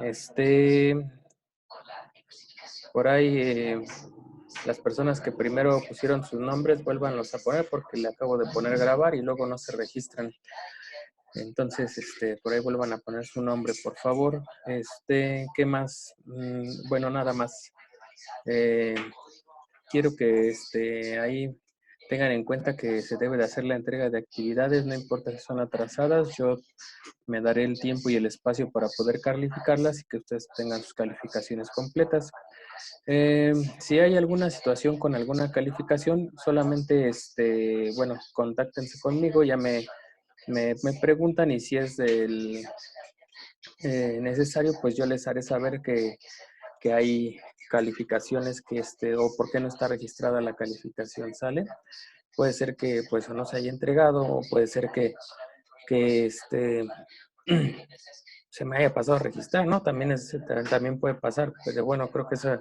Este, por ahí, las personas que primero pusieron sus nombres, vuélvanlos a poner porque le acabo de poner grabar y luego no se registran. Entonces, por ahí vuelvan a poner su nombre, por favor. ¿Qué más? Bueno, nada más. Eh, quiero que ahí tengan en cuenta que se debe de hacer la entrega de actividades, no importa si son atrasadas, yo me daré el tiempo y el espacio para poder calificarlas y que ustedes tengan sus calificaciones completas. Si hay alguna situación con alguna calificación, solamente, bueno, contáctense conmigo, ya me preguntan y si es necesario, pues yo les haré saber que hay calificaciones que, o por qué no está registrada la calificación, ¿sale? Puede ser que, pues, o no se haya entregado, o puede ser que se me haya pasado a registrar, ¿no? También puede pasar, pero bueno, creo que eso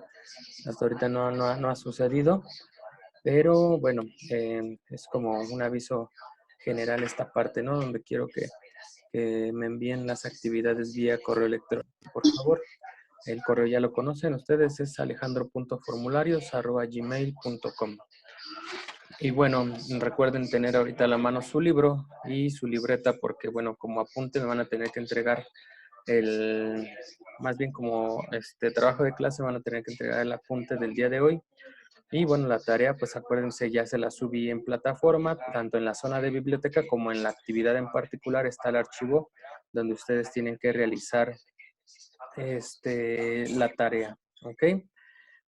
hasta ahorita no ha sucedido, pero bueno, es como un aviso general esta parte, ¿no? Donde quiero que me envíen las actividades vía correo electrónico, por favor. El correo ya lo conocen ustedes, es alejandro.formularios@gmail.com. Y bueno, recuerden tener ahorita a la mano su libro y su libreta porque, bueno, como apunte me van a tener que entregar más bien como trabajo de clase, van a tener que entregar el apunte del día de hoy. Y bueno, la tarea, pues acuérdense, ya se la subí en plataforma, tanto en la zona de biblioteca como en la actividad en particular está el archivo donde ustedes tienen que realizar la tarea, ¿ok?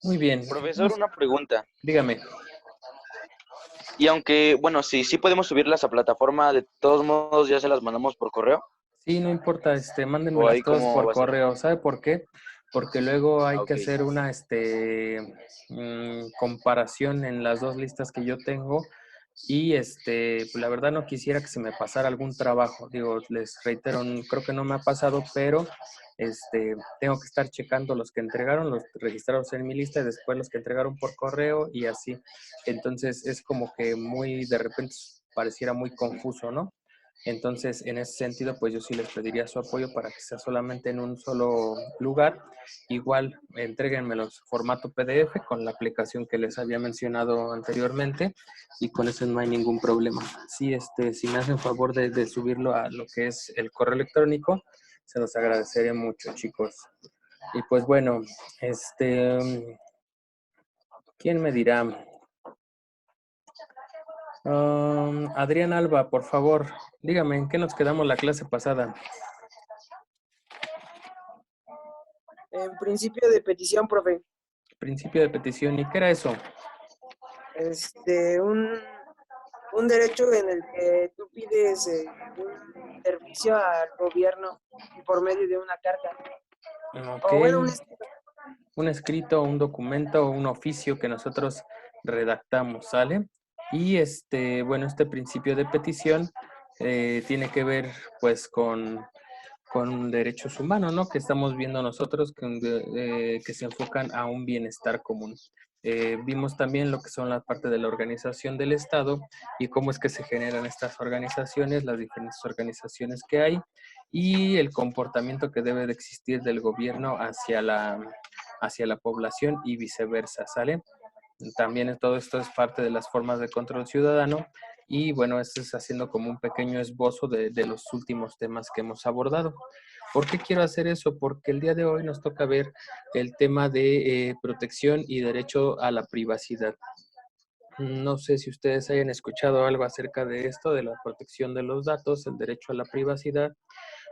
Muy bien. Profesor, una pregunta. Dígame. Y aunque, bueno, sí podemos subirlas a plataforma, de todos modos ya se las mandamos por correo. Sí, no importa, ¿O mándenmelas ahí todas cómo por va a ser? correo. ¿Sabe por qué? Porque luego hay Ah, que ok. hacer una comparación en las dos listas que yo tengo y pues, la verdad no quisiera que se me pasara algún trabajo. Digo, les reitero, creo que no me ha pasado, pero tengo que estar checando los que entregaron, los registrados en mi lista y después los que entregaron por correo y así. Entonces es como que muy, de repente pareciera muy confuso, ¿no? Entonces, en ese sentido, pues yo sí les pediría su apoyo para que sea solamente en un solo lugar. Igual, entréguenmelos formato PDF con la aplicación que les había mencionado anteriormente y con eso no hay ningún problema. Sí, si me hacen favor de subirlo a lo que es el correo electrónico, se los agradecería mucho, chicos. Y pues bueno, ¿quién me dirá? Adrián Alba, por favor, dígame, ¿en qué nos quedamos la clase pasada? En principio de petición, profe. Principio de petición, ¿y qué era eso? Un derecho en el que tú pides un servicio al gobierno por medio de una carta. Ok, O bueno, un escrito, un documento, un oficio que nosotros redactamos, ¿sale? Y bueno, este principio de petición tiene que ver pues con derechos humanos, ¿no? Que estamos viendo nosotros que se enfocan a un bienestar común. Vimos también lo que son la parte de la organización del Estado y cómo es que se generan estas organizaciones, las diferentes organizaciones que hay y el comportamiento que debe de existir del gobierno hacia la población y viceversa, ¿sale? También todo esto es parte de las formas de control ciudadano y bueno, esto es haciendo como un pequeño esbozo de los últimos temas que hemos abordado. ¿Por qué quiero hacer eso? Porque el día de hoy nos toca ver el tema de protección y derecho a la privacidad. No sé si ustedes hayan escuchado algo acerca de esto, de la protección de los datos, el derecho a la privacidad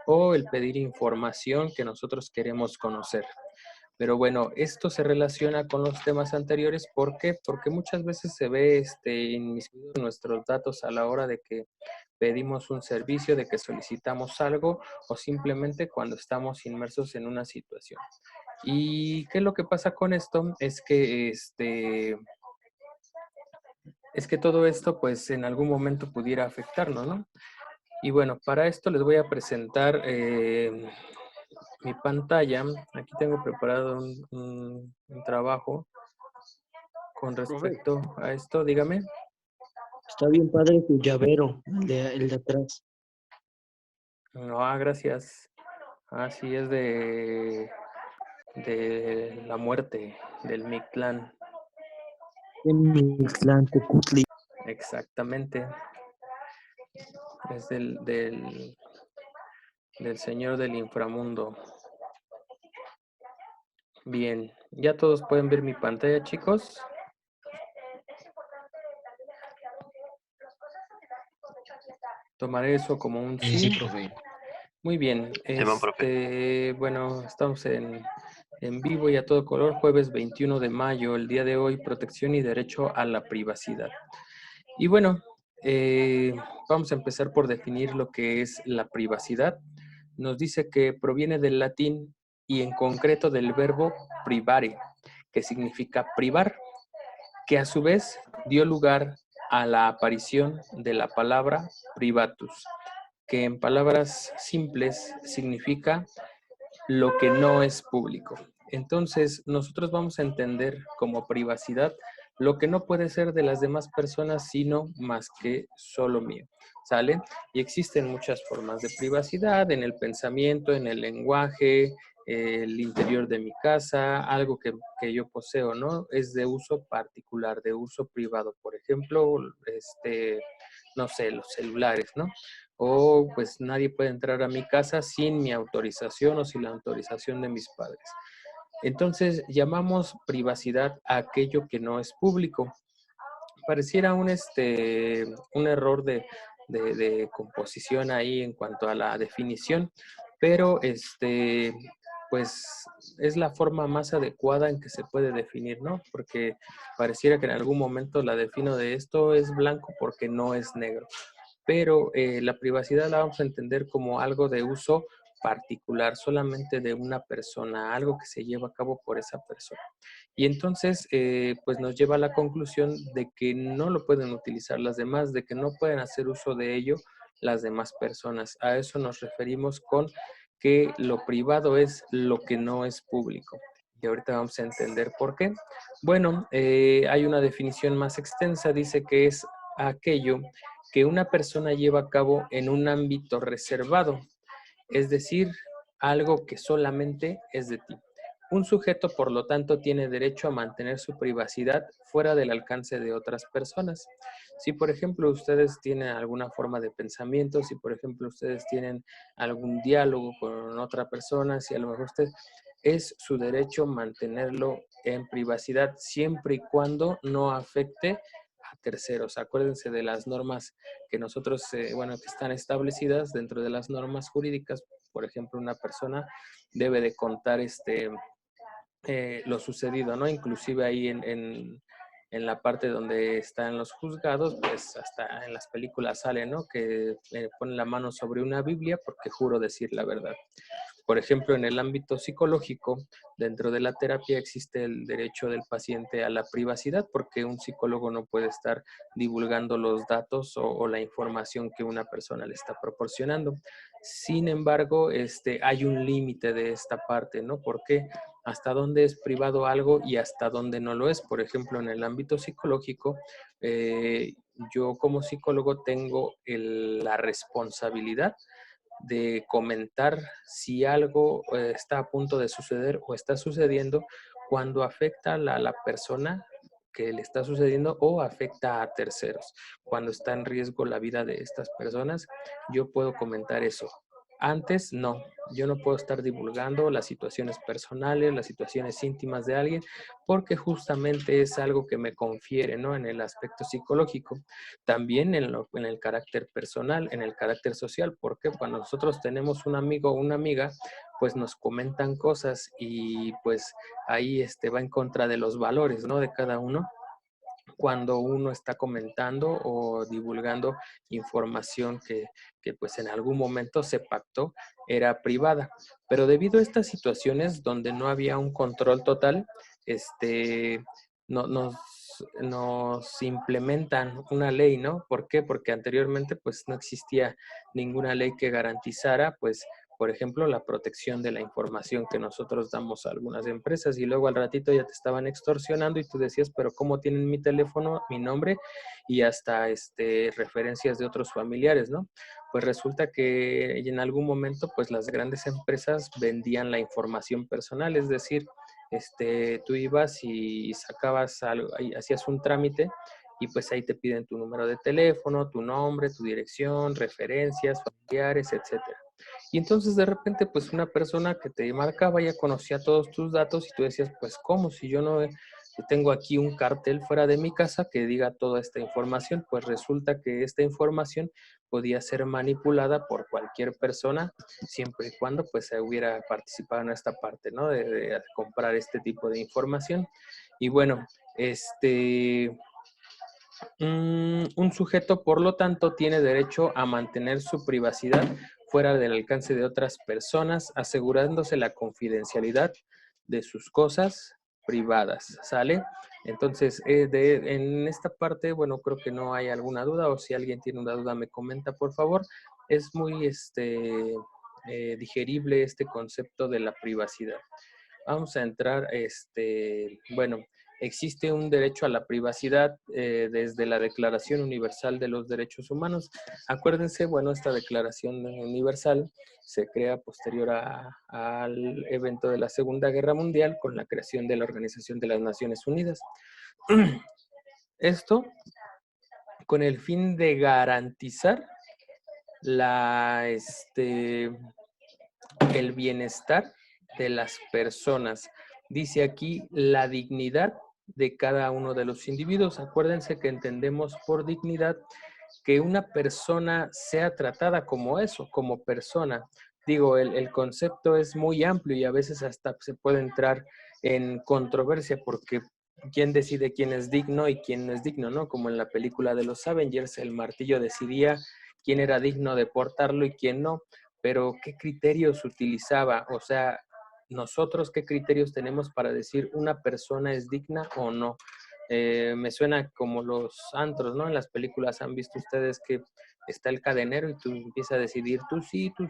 o el pedir información que nosotros queremos conocer. Pero bueno, esto se relaciona con los temas anteriores. ¿Por qué? Porque muchas veces se ve inmiscuidos nuestros datos a la hora de que pedimos un servicio, de que solicitamos algo o simplemente cuando estamos inmersos en una situación. ¿Y qué es lo que pasa con esto? Es que todo esto pues en algún momento pudiera afectarnos, ¿no? Y bueno, para esto les voy a presentar mi pantalla. Aquí tengo preparado un trabajo con Profe, respecto a esto. Dígame. está bien padre tu llavero, el de atrás. No, gracias. sí, es de la muerte del Mictlán. En Mixtlán, Tecutli. Exactamente. Es del señor del inframundo. Bien, ¿ya todos pueden ver mi pantalla, chicos? Tomaré eso como un sí. Sí, profe. Muy bien. Simón, profe. Bueno, estamos en vivo y a todo color, jueves 21 de mayo, el día de hoy, protección y derecho a la privacidad. Y bueno, vamos a empezar por definir lo que es la privacidad. Nos dice que proviene del latín y en concreto del verbo privare, que significa privar, que a su vez dio lugar a la aparición de la palabra privatus, que en palabras simples significa lo que no es público. Entonces, nosotros vamos a entender como privacidad lo que no puede ser de las demás personas, sino más que solo mío. ¿Sale? Y existen muchas formas de privacidad en el pensamiento, en el lenguaje, el interior de mi casa, algo que yo poseo, ¿no? Es de uso particular, de uso privado. Por ejemplo, no sé, los celulares, ¿no? O pues nadie puede entrar a mi casa sin mi autorización o sin la autorización de mis padres. Entonces llamamos privacidad a aquello que no es público. Pareciera un error de composición ahí en cuanto a la definición, pero pues es la forma más adecuada en que se puede definir, ¿no? Porque pareciera que en algún momento la defino de esto es blanco porque no es negro, pero la privacidad la vamos a entender como algo de uso particular, solamente de una persona, algo que se lleva a cabo por esa persona. Y entonces, pues nos lleva a la conclusión de que no lo pueden utilizar las demás, de que no pueden hacer uso de ello las demás personas. A eso nos referimos con que lo privado es lo que no es público. Y ahorita vamos a entender por qué. Bueno, hay una definición más extensa, dice que es aquello que una persona lleva a cabo en un ámbito reservado, es decir, algo que solamente es de ti. Un sujeto, por lo tanto, tiene derecho a mantener su privacidad fuera del alcance de otras personas. Si, por ejemplo, ustedes tienen alguna forma de pensamiento, si, por ejemplo, ustedes tienen algún diálogo con otra persona, si a lo mejor usted es su derecho mantenerlo en privacidad siempre y cuando no afecte a terceros. Acuérdense de las normas que nosotros, que están establecidas dentro de las normas jurídicas. Por ejemplo, una persona debe de contar lo sucedido, ¿no? Inclusive ahí en la parte donde están los juzgados, pues hasta en las películas sale, ¿no? Que ponen la mano sobre una Biblia porque juro decir la verdad. Por ejemplo, en el ámbito psicológico, dentro de la terapia existe el derecho del paciente a la privacidad porque un psicólogo no puede estar divulgando los datos o la información que una persona le está proporcionando. Sin embargo, hay un límite de esta parte, ¿no? Porque hasta dónde es privado algo y hasta dónde no lo es. Por ejemplo, en el ámbito psicológico, yo como psicólogo tengo la responsabilidad de comentar si algo está a punto de suceder o está sucediendo cuando afecta a la persona que le está sucediendo o afecta a terceros. Cuando está en riesgo la vida de estas personas, yo puedo comentar eso. Antes, no. Yo no puedo estar divulgando las situaciones personales, las situaciones íntimas de alguien, porque justamente es algo que me confiere, ¿no? En el aspecto psicológico. También en el carácter personal, en el carácter social, porque cuando nosotros tenemos un amigo o una amiga, pues nos comentan cosas y pues ahí va en contra de los valores, ¿no? De cada uno cuando uno está comentando o divulgando información que pues en algún momento se pactó era privada. Pero debido a estas situaciones donde no había un control total, no, nos implementan una ley, ¿no? ¿Por qué? Porque anteriormente pues no existía ninguna ley que garantizara pues Por ejemplo, la protección de la información que nosotros damos a algunas empresas y luego al ratito ya te estaban extorsionando y tú decías, pero ¿cómo tienen mi teléfono, mi nombre y hasta referencias de otros familiares, ¿no? Pues resulta que en algún momento pues las grandes empresas vendían la información personal, es decir, tú ibas y sacabas algo, hacías un trámite y pues ahí te piden tu número de teléfono, tu nombre, tu dirección, referencias, familiares, etcétera. Y entonces de repente pues una persona que te marcaba ya conocía todos tus datos y tú decías, pues ¿cómo? Si yo no tengo aquí un cartel fuera de mi casa que diga toda esta información, pues resulta que esta información podía ser manipulada por cualquier persona siempre y cuando pues se hubiera participado en esta parte, ¿no? De comprar este tipo de información. Y bueno, un sujeto, por lo tanto, tiene derecho a mantener su privacidad fuera del alcance de otras personas, asegurándose la confidencialidad de sus cosas privadas, ¿sale? Entonces, en esta parte, bueno, creo que no hay alguna duda, o si alguien tiene una duda me comenta, por favor. Es muy digerible este concepto de la privacidad. Vamos a entrar, bueno, existe un derecho a la privacidad desde la Declaración Universal de los Derechos Humanos. Acuérdense, bueno, esta Declaración Universal se crea posterior al evento de la Segunda Guerra Mundial con la creación de la Organización de las Naciones Unidas. Esto con el fin de garantizar el bienestar de las personas. Dice aquí la dignidad de cada uno de los individuos. Acuérdense que entendemos por dignidad que una persona sea tratada como eso, como persona. Digo, el concepto es muy amplio y a veces hasta se puede entrar en controversia porque quién decide quién es digno y quién no es digno, ¿no? Como en la película de los Avengers, el martillo decidía quién era digno de portarlo y quién no, pero ¿qué criterios utilizaba? O sea, nosotros qué criterios tenemos para decir una persona es digna o no. Me suena como los antros, ¿no? En las películas han visto ustedes que está el cadenero y tú empiezas a decidir tú sí, tú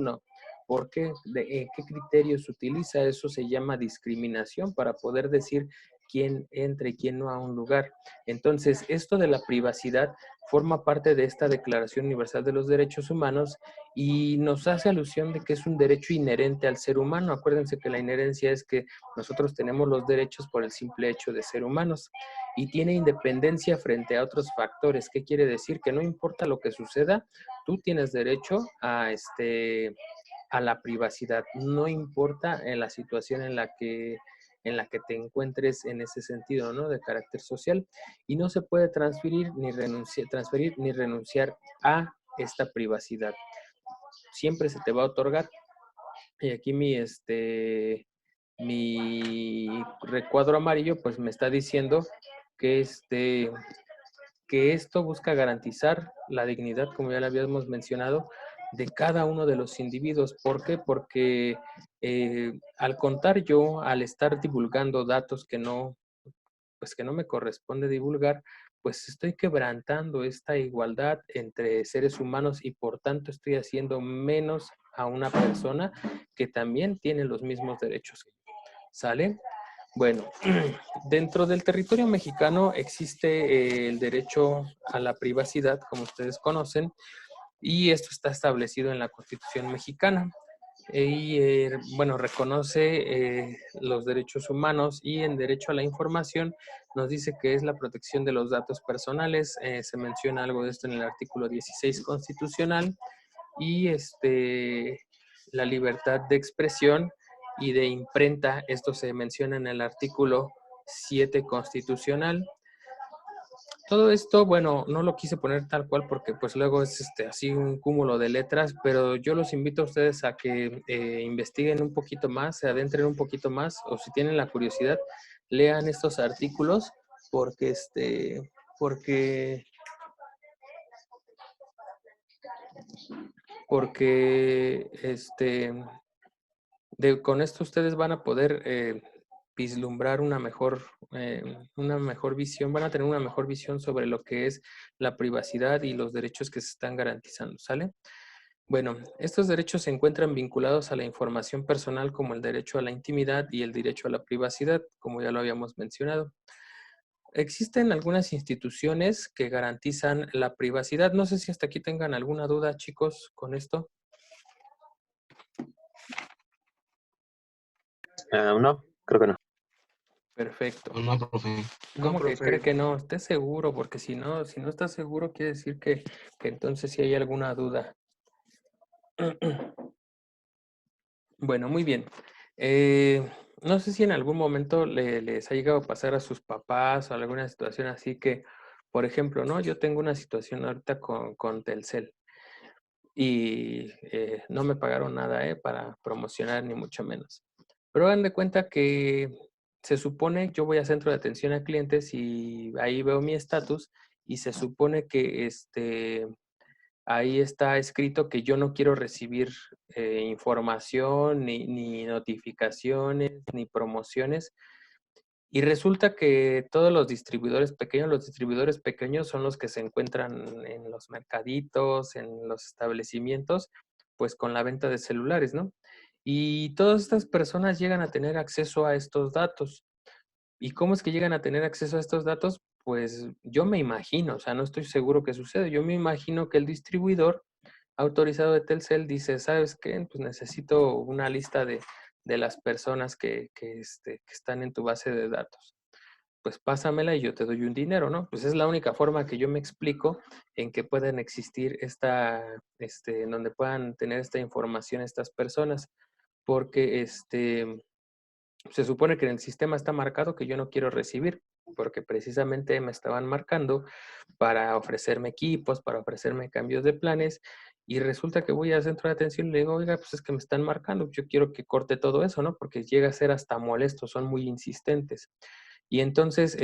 no. ¿Por qué? ¿Qué criterios utiliza? Eso se llama discriminación para poder decir quién entra y quién no a un lugar. Entonces, esto de la privacidad forma parte de esta Declaración Universal de los Derechos Humanos y nos hace alusión de que es un derecho inherente al ser humano. Acuérdense que la inherencia es que nosotros tenemos los derechos por el simple hecho de ser humanos y tiene independencia frente a otros factores. ¿Qué quiere decir? Que no importa lo que suceda, tú tienes derecho a la privacidad. No importa en la situación en la que te encuentres en ese sentido, ¿no? De carácter social. Y no se puede transferir ni renunciar a esta privacidad. Siempre se te va a otorgar. Y aquí mi recuadro amarillo pues me está diciendo que que esto busca garantizar la dignidad, como ya lo habíamos mencionado, de cada uno de los individuos. ¿Por qué? Porque al contar yo, al estar divulgando datos pues que no me corresponde divulgar, pues estoy quebrantando esta igualdad entre seres humanos y por tanto estoy haciendo menos a una persona que también tiene los mismos derechos. ¿Sale? Bueno, dentro del territorio mexicano existe el derecho a la privacidad, como ustedes conocen, y esto está establecido en la Constitución mexicana. Bueno, reconoce los derechos humanos y en derecho a la información nos dice que es la protección de los datos personales. Se menciona algo de esto en el artículo 16 constitucional y la libertad de expresión y de imprenta. Esto se menciona en el artículo 7 constitucional. Todo esto, bueno, no lo quise poner tal cual porque pues luego es así un cúmulo de letras, pero yo los invito a ustedes a que investiguen un poquito más, se adentren un poquito más, o si tienen la curiosidad, lean estos artículos porque porque con esto ustedes van a poder vislumbrar una mejor visión, van a tener una mejor visión sobre lo que es la privacidad y los derechos que se están garantizando, ¿sale? Bueno, estos derechos se encuentran vinculados a la información personal como el derecho a la intimidad y el derecho a la privacidad, como ya lo habíamos mencionado. Existen algunas instituciones que garantizan la privacidad. No sé si hasta aquí tengan alguna duda, chicos, con esto. No, creo que no. Perfecto. No, profe. ¿Cómo No, que cree profe. que no? Esté seguro, porque si no está seguro, quiere decir que entonces sí hay alguna duda. Bueno, muy bien. No sé si en algún momento les ha llegado a pasar a sus papás o alguna situación así que, por ejemplo, ¿no? Yo tengo una situación ahorita con Telcel y no me pagaron nada, para promocionar, ni mucho menos. Pero hagan de cuenta que se supone, yo voy a centro de atención a clientes y ahí veo mi estatus y se supone que ahí está escrito que yo no quiero recibir información, ni notificaciones, ni promociones. Y resulta que todos los distribuidores pequeños son los que se encuentran en los mercaditos, en los establecimientos, pues con la venta de celulares, ¿no? Y todas estas personas llegan a tener acceso a estos datos. ¿Y cómo es que llegan a tener acceso a estos datos? Pues yo me imagino, o sea, no estoy seguro que sucede. Yo me imagino que el distribuidor autorizado de Telcel dice, ¿sabes qué? Pues necesito una lista de las personas que están en tu base de datos. Pues pásamela y yo te doy un dinero, ¿no? Pues es la única forma que yo me explico en que puedan existir en donde puedan tener esta información estas personas, porque se supone que en el sistema está marcado que yo no quiero recibir, porque precisamente me estaban marcando para ofrecerme equipos, para ofrecerme cambios de planes, y resulta que voy al centro de atención y le digo, oiga, pues es que me están marcando, yo quiero que corte todo eso, ¿no? Porque llega a ser hasta molesto, son muy insistentes. Y entonces,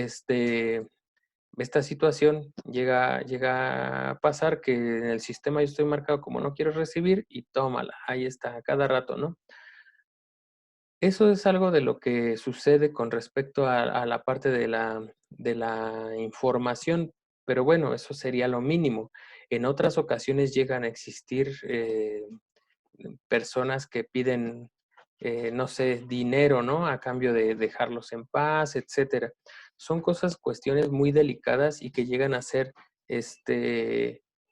esta situación llega a pasar que en el sistema yo estoy marcado como no quiero recibir y tómala, ahí está, a cada rato, ¿no? Eso es algo de lo que sucede con respecto a la parte de la información, pero bueno, eso sería lo mínimo. En otras ocasiones llegan a existir personas que piden, no sé, dinero, ¿no? A cambio de dejarlos en paz, etcétera. Son cuestiones muy delicadas y que llegan a ser,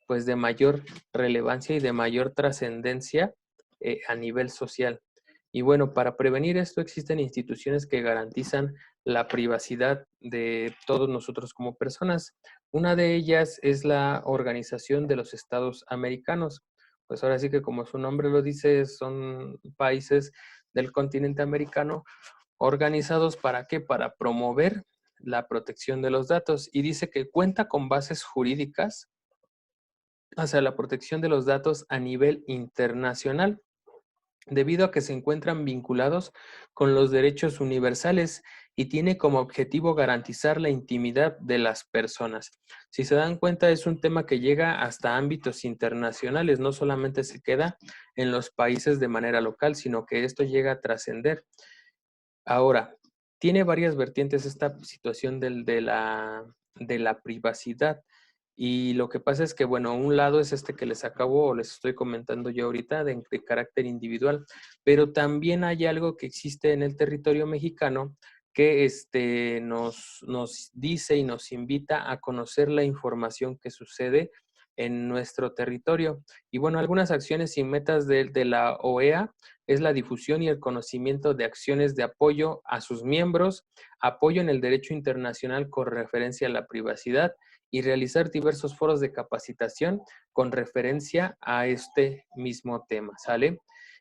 pues de mayor relevancia y de mayor trascendencia a nivel social. Y bueno, para prevenir esto existen instituciones que garantizan la privacidad de todos nosotros como personas. Una de ellas es la Organización de los Estados Americanos. Pues ahora sí que como su nombre lo dice, son países del continente americano organizados ¿para qué? Para promover la protección de los datos. Y dice que cuenta con bases jurídicas hacia la protección de los datos a nivel internacional, debido a que se encuentran vinculados con los derechos universales y tiene como objetivo garantizar la intimidad de las personas. Si se dan cuenta, es un tema que llega hasta ámbitos internacionales, no solamente se queda en los países de manera local, sino que esto llega a trascender. Ahora, tiene varias vertientes esta situación de la privacidad. Y lo que pasa es que, bueno, un lado es este que les acabo o les estoy comentando yo ahorita de carácter individual, pero también hay algo que existe en el territorio mexicano que nos dice y nos invita a conocer la información que sucede en nuestro territorio. Y bueno, algunas acciones y metas de la OEA es la difusión y el conocimiento de acciones de apoyo a sus miembros, apoyo en el derecho internacional con referencia a la privacidad y realizar diversos foros de capacitación con referencia a este mismo tema, ¿sale?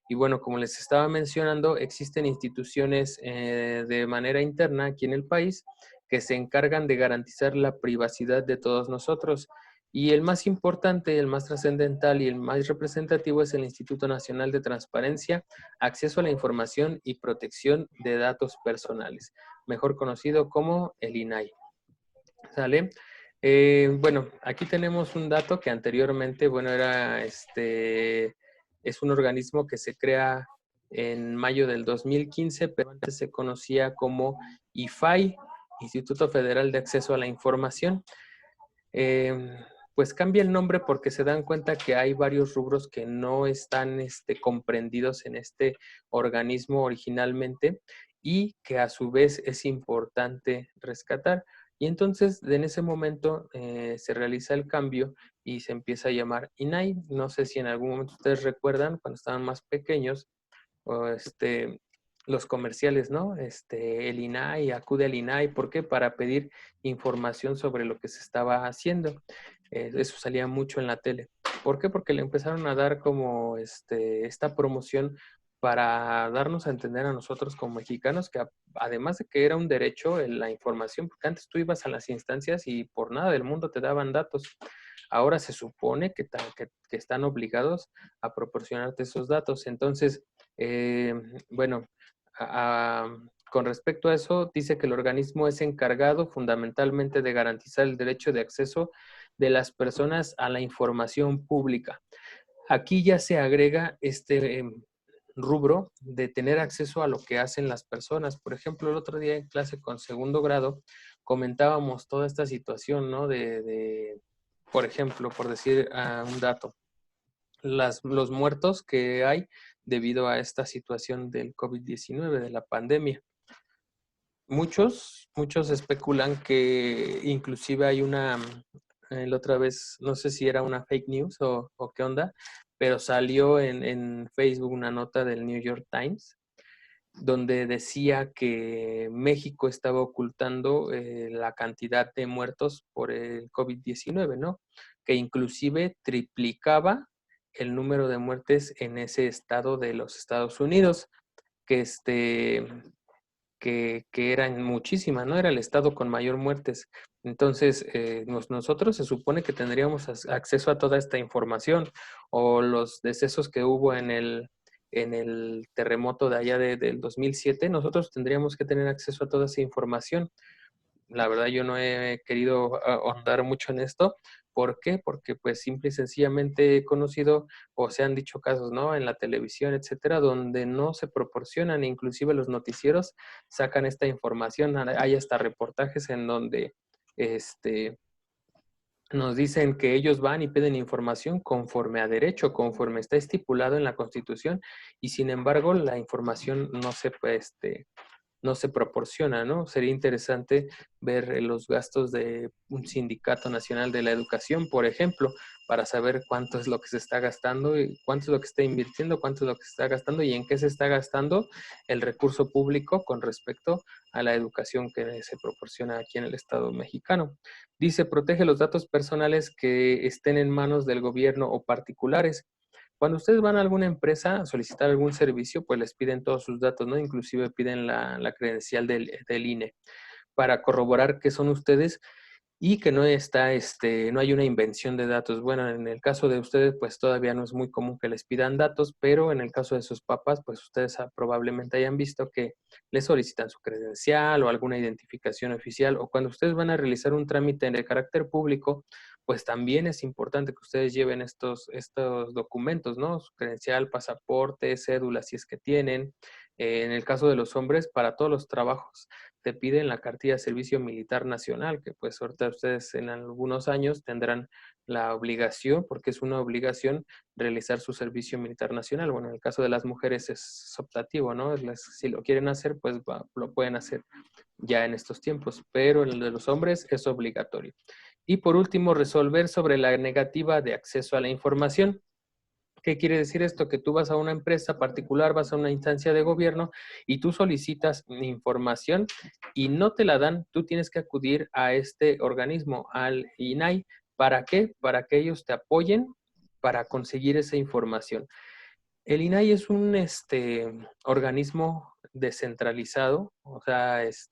Y bueno, como les estaba mencionando, existen instituciones de manera interna aquí en el país que se encargan de garantizar la privacidad de todos nosotros. Y el más importante, el más trascendental y el más representativo es el Instituto Nacional de Transparencia, Acceso a la Información y Protección de Datos Personales, mejor conocido como el INAI. ¿Sale? Bueno, aquí tenemos un dato que anteriormente, bueno, es un organismo que se crea en mayo del 2015, pero antes se conocía como IFAI, Instituto Federal de Acceso a la Información. pues cambia el nombre porque se dan cuenta que hay varios rubros que no están comprendidos en este organismo originalmente y que a su vez es importante rescatar. Y entonces en ese momento se realiza el cambio y se empieza a llamar INAI. No sé si en algún momento ustedes recuerdan cuando estaban más pequeños, o los comerciales, ¿no? El INAI, acude al INAI, ¿por qué? Para pedir información sobre lo que se estaba haciendo. Eso salía mucho en la tele. ¿Por qué? Porque le empezaron a dar como esta promoción para darnos a entender a nosotros como mexicanos que además de que era un derecho la información, porque antes tú ibas a las instancias y por nada del mundo te daban datos. Ahora se supone que están obligados a proporcionarte esos datos. Entonces, bueno, con respecto a eso, dice que el organismo es encargado fundamentalmente de garantizar el derecho de acceso de las personas a la información pública. Aquí ya se agrega rubro de tener acceso a lo que hacen las personas. Por ejemplo, el otro día en clase con segundo grado comentábamos toda esta situación, ¿no? Por ejemplo, por decir un dato, los muertos que hay debido a esta situación del COVID-19, de la pandemia. Muchos especulan que inclusive hay la otra vez, no sé si era una fake news o qué onda, pero salió en Facebook una nota del New York Times donde decía que México estaba ocultando la cantidad de muertos por el COVID-19, ¿no? Que inclusive triplicaba el número de muertes en ese estado de los Estados Unidos, que que eran muchísimas, ¿no? Era el estado con mayor muertes. Entonces, nosotros se supone que tendríamos acceso a toda esta información o los decesos que hubo en el terremoto de allá del 2007, nosotros tendríamos que tener acceso a toda esa información. La verdad yo no he querido ahondar mucho en esto. ¿Por qué? Porque pues simple y sencillamente he conocido o se han dicho casos, ¿no? En la televisión, etcétera, donde no se proporcionan, inclusive los noticieros sacan esta información. Hay hasta reportajes en donde nos dicen que ellos van y piden información conforme a derecho, conforme está estipulado en la Constitución, y sin embargo la información no se proporciona, ¿no? Sería interesante ver los gastos de un sindicato nacional de la educación, por ejemplo, para saber cuánto es lo que se está gastando y cuánto es lo que está invirtiendo, cuánto es lo que se está gastando y en qué se está gastando el recurso público con respecto a la educación que se proporciona aquí en el Estado mexicano. Dice, protege los datos personales que estén en manos del gobierno o particulares. Cuando ustedes van a alguna empresa a solicitar algún servicio, pues les piden todos sus datos, ¿no? Inclusive piden la credencial del INE para corroborar que son ustedes y que no hay una invención de datos. Bueno, en el caso de ustedes, pues todavía no es muy común que les pidan datos, pero en el caso de sus papás, pues ustedes probablemente hayan visto que les solicitan su credencial o alguna identificación oficial, o cuando ustedes van a realizar un trámite de carácter público, pues también es importante que ustedes lleven estos documentos, ¿no? Su credencial, pasaporte, cédula, si es que tienen. En el caso de los hombres, para todos los trabajos te piden la cartilla de servicio militar nacional, que pues ahorita ustedes en algunos años tendrán la obligación, porque es una obligación, realizar su servicio militar nacional. Bueno, en el caso de las mujeres es optativo, ¿no? Si lo quieren hacer, pues lo pueden hacer ya en estos tiempos, pero en el de los hombres es obligatorio. Y por último, resolver sobre la negativa de acceso a la información. ¿Qué quiere decir esto? Que tú vas a una empresa particular, vas a una instancia de gobierno y tú solicitas información y no te la dan, tú tienes que acudir a este organismo, al INAI. ¿Para qué? Para que ellos te apoyen para conseguir esa información. El INAI es un organismo descentralizado, o sea, es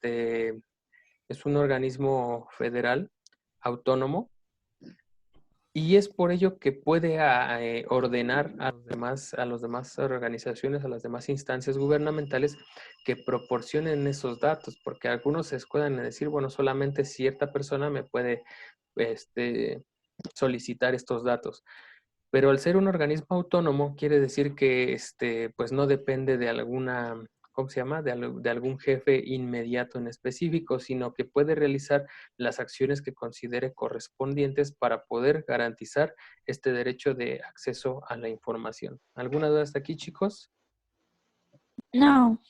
un organismo federal autónomo y es por ello que puede ordenar a las demás organizaciones, a las demás instancias gubernamentales que proporcionen esos datos, porque algunos se escudan en decir, bueno, solamente cierta persona me puede solicitar estos datos. Pero al ser un organismo autónomo, quiere decir que pues no depende de alguna ¿cómo se llama? De algún jefe inmediato en específico, sino que puede realizar las acciones que considere correspondientes para poder garantizar este derecho de acceso a la información. ¿Alguna duda hasta aquí, chicos? No.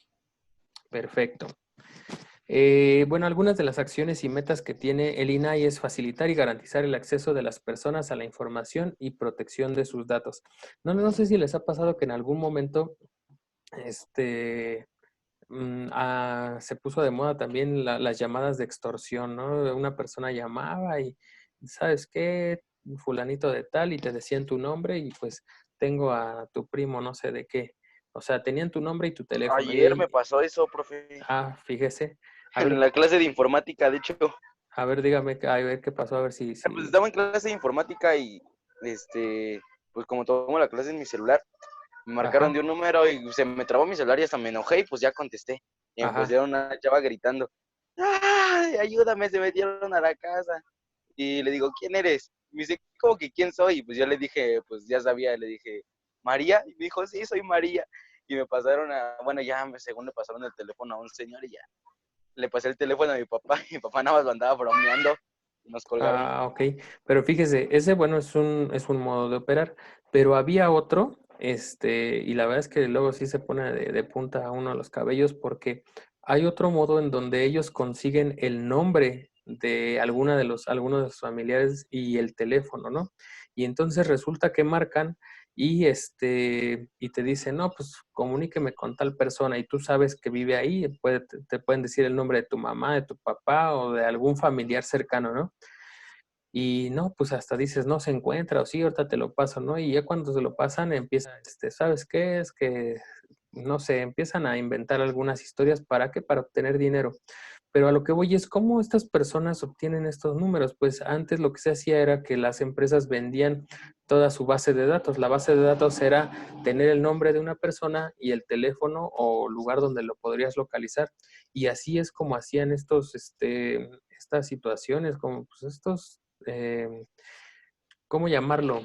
Perfecto. Bueno, algunas de las acciones y metas que tiene el INAI es facilitar y garantizar el acceso de las personas a la información y protección de sus datos. No sé si les ha pasado que en algún momento se puso de moda también las llamadas de extorsión, ¿no? Una persona llamaba y, ¿sabes qué? Fulanito de tal, y te decían tu nombre y pues tengo a tu primo, no sé de qué. O sea, tenían tu nombre y tu teléfono. Ayer me pasó eso, profe. Fíjese. A En ver, la clase de informática, de hecho. dígame, a ver qué pasó, a ver Pues estaba en clase de informática y, pues como tomo la clase en mi celular, me marcaron Ajá, de un número y se me trabó mi celular y hasta me enojé y pues ya contesté. Y me ajá. pusieron una chava gritando, ¡ay, ayúdame, se metieron a la casa! Y le digo, ¿quién eres? Y me dice, ¿cómo que quién soy? Y pues yo le dije, pues ya sabía, le dije, ¿María? Y me dijo, sí, soy María. Y me pasaron bueno, ya según le pasaron el teléfono a un señor y ya le pasé el teléfono a mi papá y mi papá nada más lo andaba bromeando y nos colgaron. Ok. Pero fíjese, ese, bueno, es un modo de operar, pero había otro, y la verdad es que luego sí se pone de punta a uno los cabellos porque hay otro modo en donde ellos consiguen el nombre de algunos de sus familiares y el teléfono, ¿no? Y entonces resulta que marcan y te dicen, no, pues comuníqueme con tal persona y tú sabes que vive ahí, te pueden decir el nombre de tu mamá, de tu papá o de algún familiar cercano, ¿no? Y no, pues hasta dices, no se encuentra, o sí, ahorita te lo paso, ¿no? Y ya cuando se lo pasan, empieza, ¿sabes qué? Es que, no sé, empiezan a inventar algunas historias. ¿Para qué? Para obtener dinero. Pero a lo que voy es, ¿cómo estas personas obtienen estos números? Pues antes lo que se hacía era que las empresas vendían toda su base de datos. La base de datos era tener el nombre de una persona y el teléfono o lugar donde lo podrías localizar. Y así es como hacían estas situaciones, como pues ¿cómo llamarlo?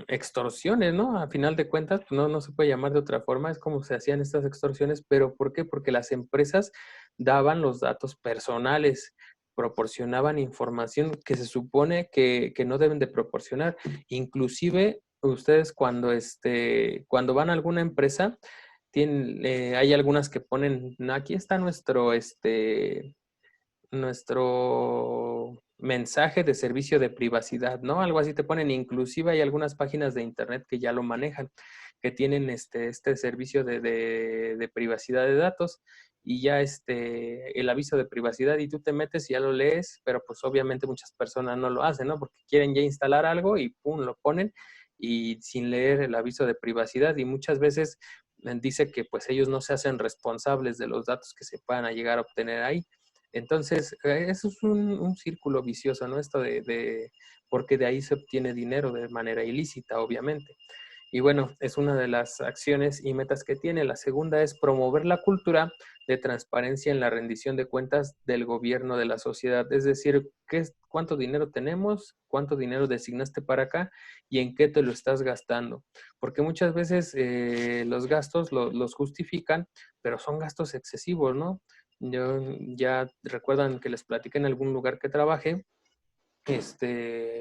Extorsiones, ¿no? A final de cuentas, pues, no se puede llamar de otra forma, es como se hacían estas extorsiones, pero ¿por qué? Porque las empresas daban los datos personales, proporcionaban información que se supone que no deben de proporcionar. Inclusive, ustedes cuando van a alguna empresa, hay algunas que ponen, "No, aquí está nuestro mensaje de servicio de privacidad", ¿no? Algo así te ponen. Inclusive hay algunas páginas de internet que ya lo manejan, que tienen este servicio de privacidad de datos y ya el aviso de privacidad y tú te metes y ya lo lees, pero pues obviamente muchas personas no lo hacen, ¿no? Porque quieren ya instalar algo y pum, lo ponen y sin leer el aviso de privacidad y muchas veces dice que pues ellos no se hacen responsables de los datos que se puedan a llegar a obtener ahí. Entonces, eso es un círculo vicioso, ¿no? Esto porque de ahí se obtiene dinero de manera ilícita, obviamente. Y bueno, es una de las acciones y metas que tiene. La segunda es promover la cultura de transparencia en la rendición de cuentas del gobierno de la sociedad. Es decir, cuánto dinero tenemos, cuánto dinero designaste para acá y en qué te lo estás gastando. Porque muchas veces los gastos los justifican, pero son gastos excesivos, ¿no? Ya recuerdan que les platiqué en algún lugar que trabajé,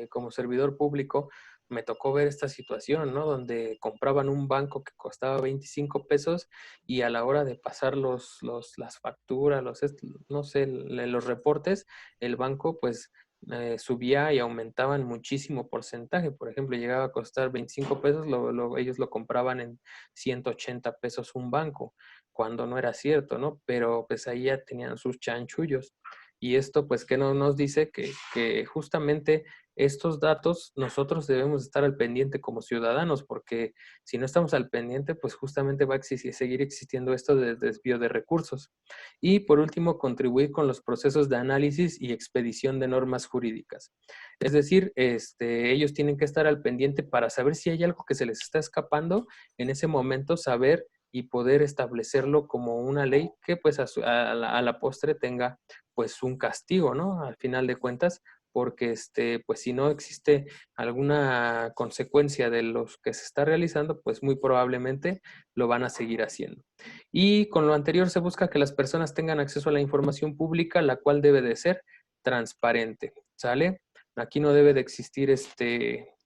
como servidor público, me tocó ver esta situación, ¿no? Donde compraban un banco que costaba 25 pesos y a la hora de pasar las facturas, no sé, los reportes, el banco pues subía y aumentaban muchísimo porcentaje. Por ejemplo, llegaba a costar 25 pesos, ellos lo compraban en 180 pesos un banco, cuando no era cierto, ¿no? Pero pues ahí ya tenían sus chanchullos. Y esto, pues, ¿qué nos dice? Que justamente estos datos nosotros debemos estar al pendiente como ciudadanos, porque si no estamos al pendiente, pues justamente va a seguir existiendo esto de desvío de recursos. Y por último, contribuir con los procesos de análisis y expedición de normas jurídicas. Es decir, ellos tienen que estar al pendiente para saber si hay algo que se les está escapando, en ese momento saber y poder establecerlo como una ley que pues a la postre tenga pues un castigo, ¿no? Al final de cuentas, porque pues si no existe alguna consecuencia de los que se está realizando, pues muy probablemente lo van a seguir haciendo. Y con lo anterior se busca que las personas tengan acceso a la información pública, la cual debe de ser transparente, ¿sale? Aquí no debe de existir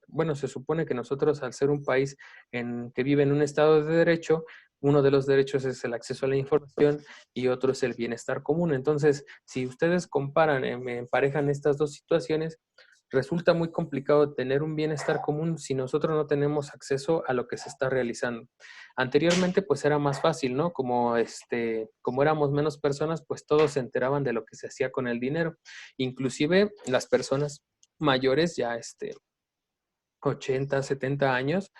bueno, se supone que nosotros al ser un país que vive en un estado de derecho, uno de los derechos es el acceso a la información y otro es el bienestar común. Entonces, si ustedes comparan, emparejan estas dos situaciones, resulta muy complicado tener un bienestar común si nosotros no tenemos acceso a lo que se está realizando. Anteriormente, pues era más fácil, ¿no? Como éramos menos personas, pues todos se enteraban de lo que se hacía con el dinero. Inclusive las personas mayores, ya 80, 70 años,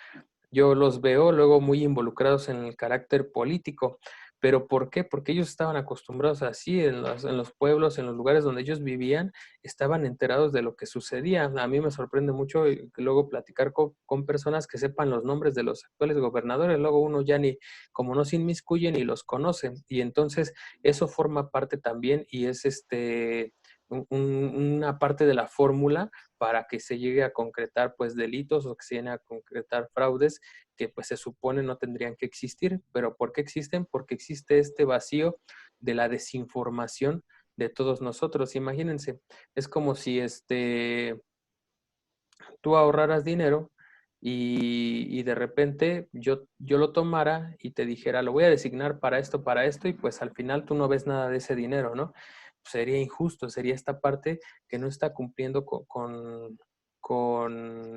yo los veo luego muy involucrados en el carácter político. ¿Pero por qué? Porque ellos estaban acostumbrados así, en los pueblos, en los lugares donde ellos vivían, estaban enterados de lo que sucedía. A mí me sorprende mucho que luego platicar con personas que sepan los nombres de los actuales gobernadores. Luego uno ya ni, como no se inmiscuye, ni los conoce. Y entonces eso forma parte también y es una parte de la fórmula para que se llegue a concretar pues delitos o que se lleguen a concretar fraudes que pues se supone no tendrían que existir. ¿Pero por qué existen? Porque existe este vacío de la desinformación de todos nosotros. Imagínense, es como si tú ahorraras dinero y de repente yo lo tomara y te dijera, lo voy a designar para esto, y pues al final tú no ves nada de ese dinero, ¿no? Sería injusto, sería esta parte que no está cumpliendo con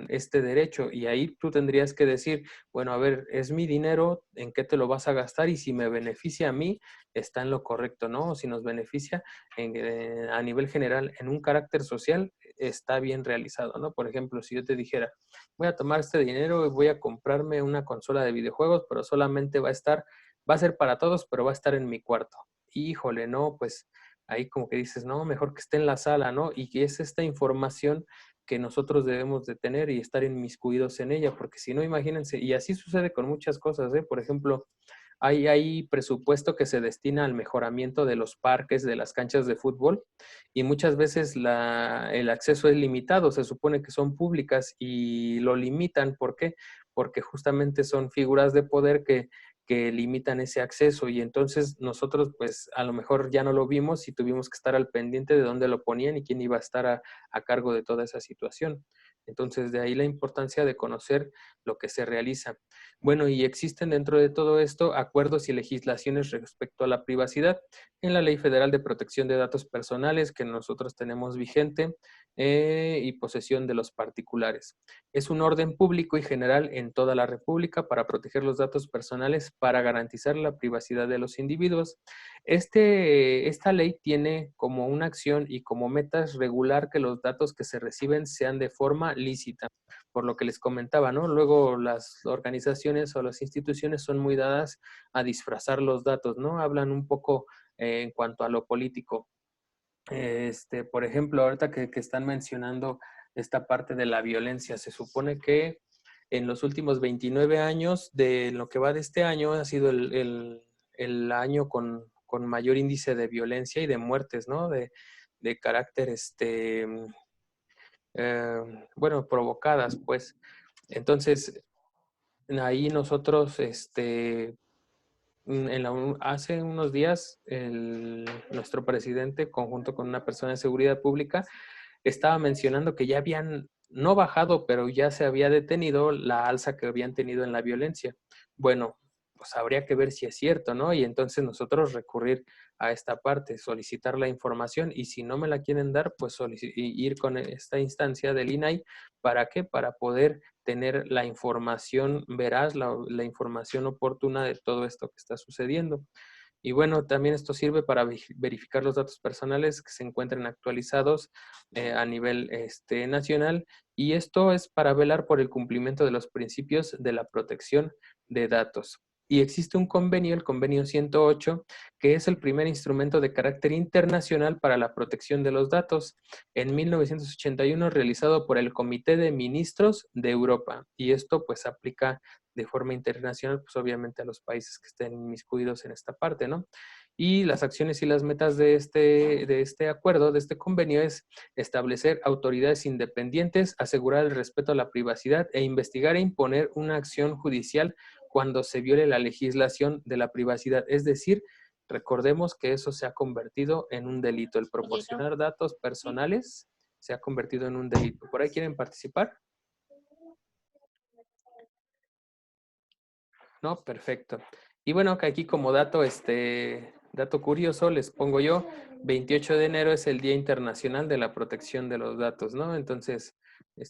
este derecho. Y ahí tú tendrías que decir, bueno, a ver, es mi dinero, ¿en qué te lo vas a gastar? Y si me beneficia a mí, está en lo correcto, ¿no? O si nos beneficia a nivel general en un carácter social, está bien realizado, ¿no? Por ejemplo, si yo te dijera, voy a tomar este dinero y voy a comprarme una consola de videojuegos, pero solamente va a ser para todos, pero va a estar en mi cuarto. Híjole, no, pues ahí como que dices, no, mejor que esté en la sala, ¿no? Y que es esta información que nosotros debemos de tener y estar inmiscuidos en ella, porque si no, imagínense, y así sucede con muchas cosas, ¿eh? Por ejemplo, hay presupuesto que se destina al mejoramiento de los parques, de las canchas de fútbol, y muchas veces el acceso es limitado, se supone que son públicas y lo limitan. ¿Por qué? Porque justamente son figuras de poder que limitan ese acceso, y entonces nosotros pues a lo mejor ya no lo vimos y tuvimos que estar al pendiente de dónde lo ponían y quién iba a estar a cargo de toda esa situación. Entonces de ahí la importancia de conocer lo que se realiza. Bueno, y existen dentro de todo esto acuerdos y legislaciones respecto a la privacidad en la Ley Federal de Protección de Datos Personales que nosotros tenemos vigente, y posesión de los particulares. Es un orden público y general en toda la República para proteger los datos personales para garantizar la privacidad de los individuos. Esta ley tiene como una acción y como metas regular que los datos que se reciben sean de forma lícita, por lo que les comentaba, ¿no? Luego las organizaciones o las instituciones son muy dadas a disfrazar los datos, ¿no? Hablan un poco en cuanto a lo político. Por ejemplo, ahorita que están mencionando esta parte de la violencia, se supone que en los últimos 29 años, de lo que va de este año, ha sido el año con mayor índice de violencia y de muertes, ¿no? De carácter, bueno, provocadas, pues. Entonces, ahí nosotros, hace unos días, nuestro presidente, conjunto con una persona de seguridad pública, estaba mencionando que ya habían, no bajado, pero ya se había detenido la alza que habían tenido en la violencia. Bueno, pues habría que ver si es cierto, ¿no? Y entonces nosotros recurrir a esta parte, solicitar la información, y si no me la quieren dar, pues ir con esta instancia del INAI. ¿Para qué? Para poder tener la información veraz, la información oportuna de todo esto que está sucediendo. Y bueno, también esto sirve para verificar los datos personales que se encuentren actualizados a nivel nacional, y esto es para velar por el cumplimiento de los principios de la protección de datos. Y existe un convenio, el convenio 108, que es el primer instrumento de carácter internacional para la protección de los datos, en 1981 realizado por el Comité de Ministros de Europa, y esto pues aplica de forma internacional, pues obviamente a los países que estén inmiscuidos en esta parte, ¿no? Y las acciones y las metas de este acuerdo, de este convenio, es establecer autoridades independientes, asegurar el respeto a la privacidad e investigar e imponer una acción judicial cuando se viole la legislación de la privacidad. Es decir, recordemos que eso se ha convertido en un delito. El proporcionar datos personales se ha convertido en un delito. ¿Por ahí quieren participar? No, perfecto. Y bueno, que aquí como dato, dato curioso, les pongo yo, 28 de enero es el Día Internacional de la Protección de los Datos, ¿no? Entonces,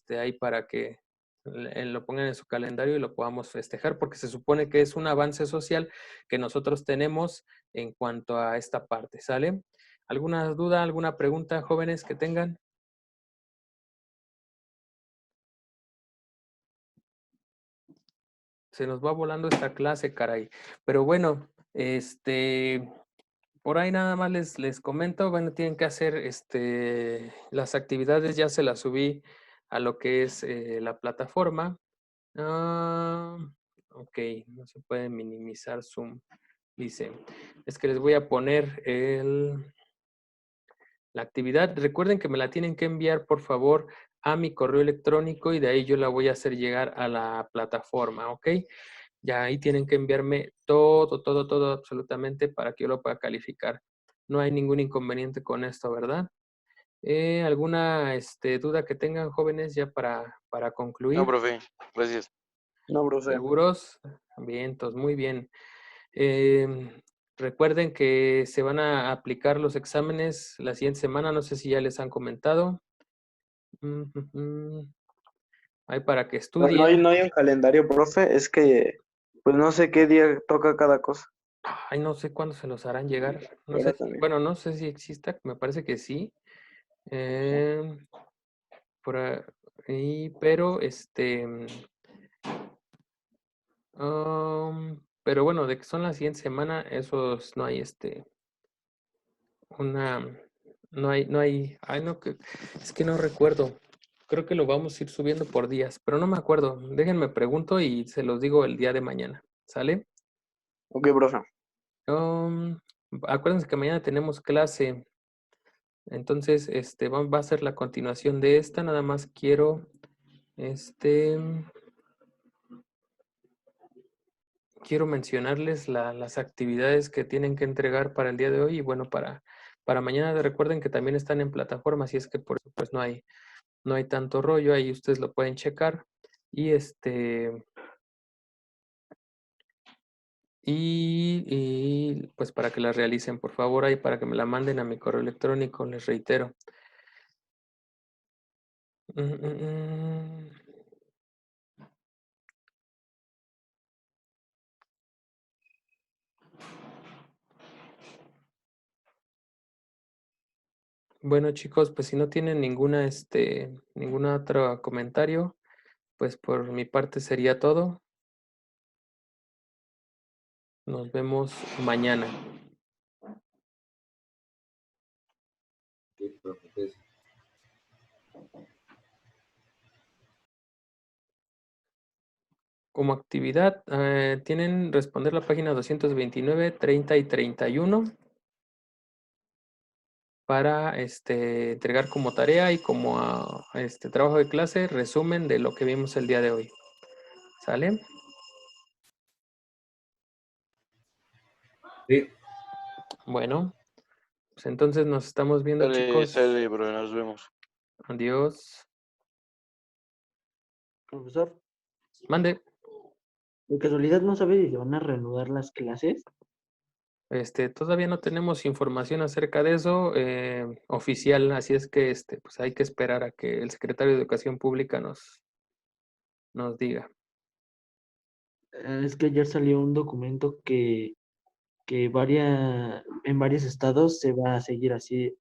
ahí para que lo pongan en su calendario y lo podamos festejar, porque se supone que es un avance social que nosotros tenemos en cuanto a esta parte, ¿sale? ¿Alguna duda, alguna pregunta, jóvenes, que tengan? Se nos va volando esta clase, caray. Pero bueno, por ahí nada más les comento, bueno, tienen que hacer las actividades, ya se las subí a lo que es la plataforma. Ok, no se puede minimizar Zoom. Dice, es que les voy a poner la actividad. Recuerden que me la tienen que enviar, por favor, a mi correo electrónico y de ahí yo la voy a hacer llegar a la plataforma, ¿ok? Ya ahí tienen que enviarme todo, absolutamente para que yo lo pueda calificar. No hay ningún inconveniente con esto, ¿verdad? ¿Alguna duda que tengan, jóvenes, ya para concluir? No, profe, gracias. No, profe. ¿Seguros? Bien, entonces, muy bien. Recuerden que se van a aplicar los exámenes la siguiente semana, no sé si ya les han comentado. Ahí para que estudien. No hay un calendario, profe, es que pues no sé qué día toca cada cosa. Ay, no sé cuándo se los harán llegar. No Ahora sé también. bueno, no sé si exista, me parece que sí. Por ahí, pero pero bueno, de que son la siguiente semana, esos no hay una, ay no, es que no recuerdo. Creo que lo vamos a ir subiendo por días, pero no me acuerdo. Déjenme pregunto y se los digo el día de mañana. ¿Sale? Ok, profe. Acuérdense que mañana tenemos clase. Entonces, va a ser la continuación de esta. Nada más quiero, quiero mencionarles las actividades que tienen que entregar para el día de hoy y bueno, para mañana. Recuerden que también están en plataforma, así es que por eso pues no hay tanto rollo. Ahí ustedes lo pueden checar y y pues para que las realicen, por favor, ahí para que me la manden a mi correo electrónico, les reitero. Bueno, chicos, pues si no tienen ningún otro comentario, pues por mi parte sería todo. Nos vemos mañana. Como actividad, tienen responder la página 229, 30 y 31 para entregar como tarea y como trabajo de clase, resumen de lo que vimos el día de hoy. ¿Sale? Sí. Bueno, pues entonces nos estamos viendo, chicos. Sale, bro, nos vemos. Adiós. Profesor, Mande. ¿de casualidad no sabe si se van a reanudar las clases? Todavía no tenemos información acerca de eso oficial, así es que pues hay que esperar a que el secretario de Educación Pública nos diga. Es que ayer salió un documento que en varios estados se va a seguir así,